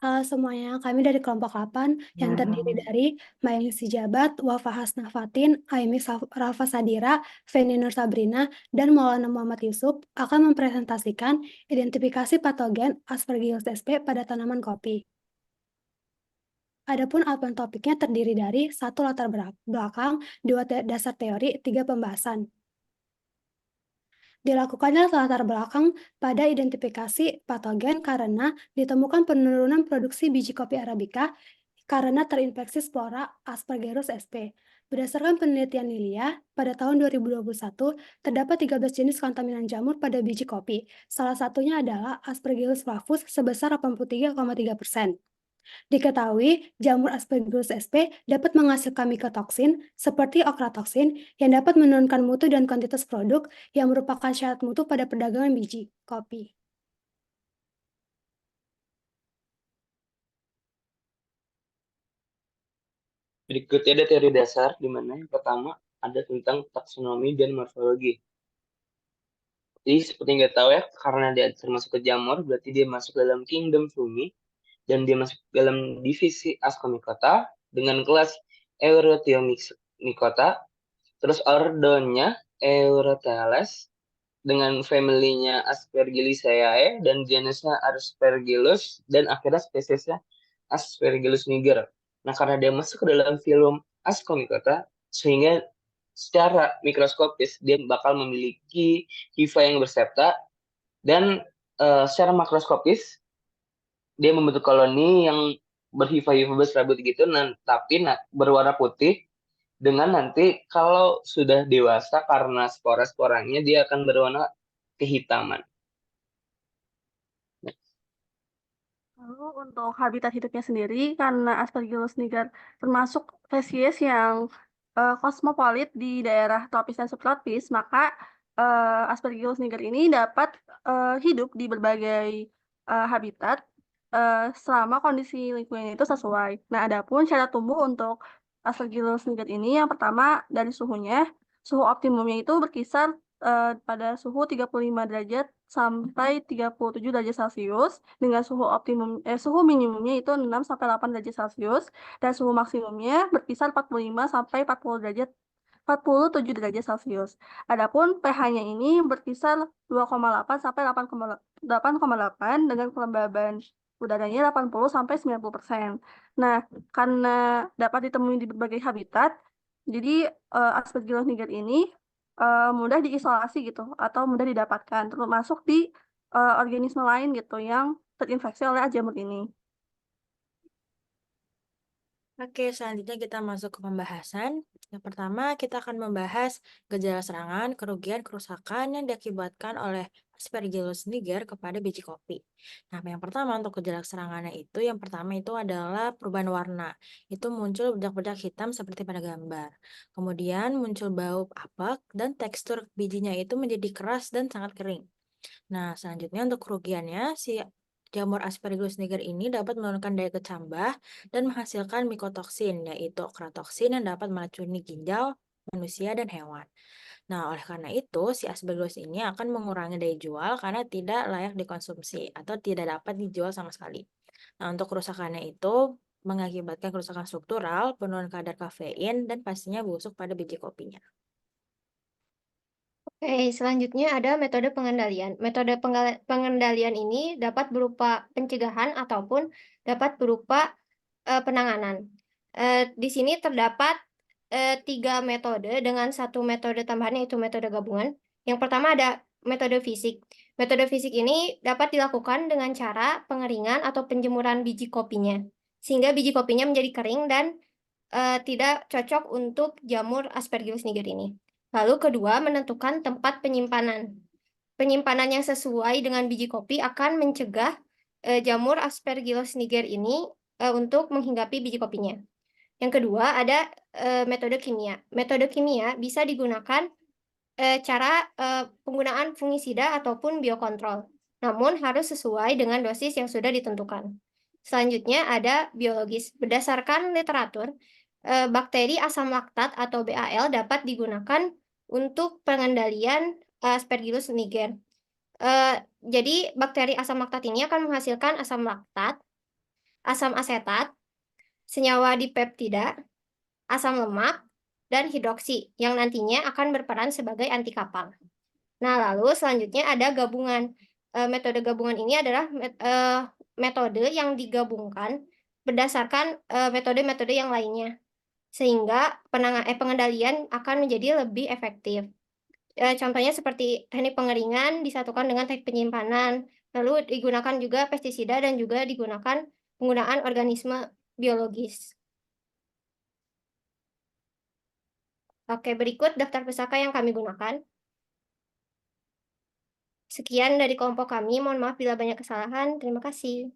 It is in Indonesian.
Halo semuanya, kami dari kelompok 8 yang terdiri dari Mayang Sijabat, Wafa Hasnah Fatin, Aimi Rafa Sadira, Feni Nur Sabrina, dan Maulana Muhammad Yusuf akan mempresentasikan identifikasi patogen Aspergillus sp pada tanaman kopi. Adapun outline topiknya terdiri dari satu latar belakang, dua dasar teori, tiga pembahasan. Dilakukannya latar belakang pada identifikasi patogen karena ditemukan penurunan produksi biji kopi Arabica karena terinfeksi spora Aspergillus sp. Berdasarkan penelitian Nilia, pada tahun 2021 terdapat 13 jenis kontaminan jamur pada biji kopi. Salah satunya adalah Aspergillus flavus sebesar 83,3%. Diketahui, jamur Aspergillus sp dapat menghasilkan mikotoksin seperti okratoxin yang dapat menurunkan mutu dan kuantitas produk yang merupakan syarat mutu pada perdagangan biji kopi. Berikutnya ada teori dasar, di mana yang pertama ada tentang taksonomi dan morfologi. Jadi seperti yang kita tahu ya, karena dia termasuk ke jamur, berarti dia masuk dalam kingdom fungi, dan dia masuk dalam divisi Ascomycota dengan kelas Eurothiomycota, terus ordonya Eurotales, dengan family-nya Aspergilliaceae, dan genusnya Aspergillus, dan akhirnya spesiesnya Aspergillus niger. Nah, karena dia masuk ke dalam filum Ascomycota, sehingga secara mikroskopis dia bakal memiliki hifa yang bersepta, dan secara makroskopis dia membentuk koloni yang berhifa-hifa berserabut gitu, tapi berwarna putih, dengan nanti kalau sudah dewasa karena spora-sporanya dia akan berwarna kehitaman. Lalu untuk habitat hidupnya sendiri, karena Aspergillus niger termasuk spesies yang kosmopolit di daerah tropis dan subtropis, maka Aspergillus niger ini dapat hidup di berbagai habitat selama kondisi lingkungan itu sesuai. Nah, adapun cara tumbuh untuk Aspergillus niger ini, yang pertama dari suhunya, suhu optimumnya itu berkisar pada suhu 35 derajat sampai 37 derajat Celcius, dengan suhu minimumnya itu 6 sampai 8 derajat Celcius, dan suhu maksimumnya berkisar 45 sampai 47 derajat Celcius. Adapun pH-nya ini berkisar 2,8 sampai 8,8 dengan kelembaban udaranya 80 sampai 90%. Nah, karena dapat ditemui di berbagai habitat, jadi Aspergillus niger ini mudah diisolasi gitu atau mudah didapatkan, termasuk di organisme lain gitu yang terinfeksi oleh jamur ini. Oke, selanjutnya kita masuk ke pembahasan. Yang pertama, kita akan membahas gejala serangan, kerugian, kerusakan yang diakibatkan oleh Aspergillus niger kepada biji kopi. Nah, yang pertama untuk gejala serangannya itu, yang pertama itu adalah perubahan warna. Itu muncul bedak-bedak hitam seperti pada gambar. Kemudian muncul bau apek dan tekstur bijinya itu menjadi keras dan sangat kering. Nah, selanjutnya untuk kerugiannya, si jamur Aspergillus niger ini dapat menurunkan daya kecambah dan menghasilkan mikotoksin, yaitu okratoxin yang dapat meracuni ginjal, manusia, dan hewan. Nah, oleh karena itu, si Aspergillus ini akan mengurangi daya jual karena tidak layak dikonsumsi atau tidak dapat dijual sama sekali. Nah, untuk kerusakannya itu mengakibatkan kerusakan struktural, penurunan kadar kafein, dan pastinya busuk pada biji kopinya. Oke, selanjutnya ada metode pengendalian. Metode pengendalian ini dapat berupa pencegahan ataupun dapat berupa penanganan. Di sini terdapat 3 metode dengan satu metode tambahan yaitu metode gabungan. Yang pertama ada metode fisik. Metode fisik ini dapat dilakukan dengan cara pengeringan atau penjemuran biji kopinya, sehingga biji kopinya menjadi kering dan tidak cocok untuk jamur Aspergillus niger ini. Lalu kedua, menentukan tempat penyimpanan. Penyimpanan yang sesuai dengan biji kopi akan mencegah jamur Aspergillus niger ini untuk menghinggapi biji kopinya. Yang kedua, ada metode kimia. Metode kimia bisa digunakan cara penggunaan fungisida ataupun biokontrol, namun harus sesuai dengan dosis yang sudah ditentukan. Selanjutnya ada biologis. Berdasarkan literatur, bakteri asam laktat atau BAL dapat digunakan untuk pengendalian Aspergillus niger. Jadi bakteri asam laktat ini akan menghasilkan asam laktat asam asetat, senyawa dipeptida, asam lemak, dan hidroksi yang nantinya akan berperan sebagai anti kapal. Nah, lalu selanjutnya ada gabungan. Metode gabungan ini adalah metode yang digabungkan berdasarkan metode-metode yang lainnya, sehingga pengendalian akan menjadi lebih efektif. Contohnya seperti teknik pengeringan disatukan dengan teknik penyimpanan, lalu digunakan juga pestisida dan juga digunakan penggunaan organisme biologis. Oke, berikut daftar pusaka yang kami gunakan. Sekian dari kelompok kami, mohon maaf bila banyak kesalahan. Terima kasih.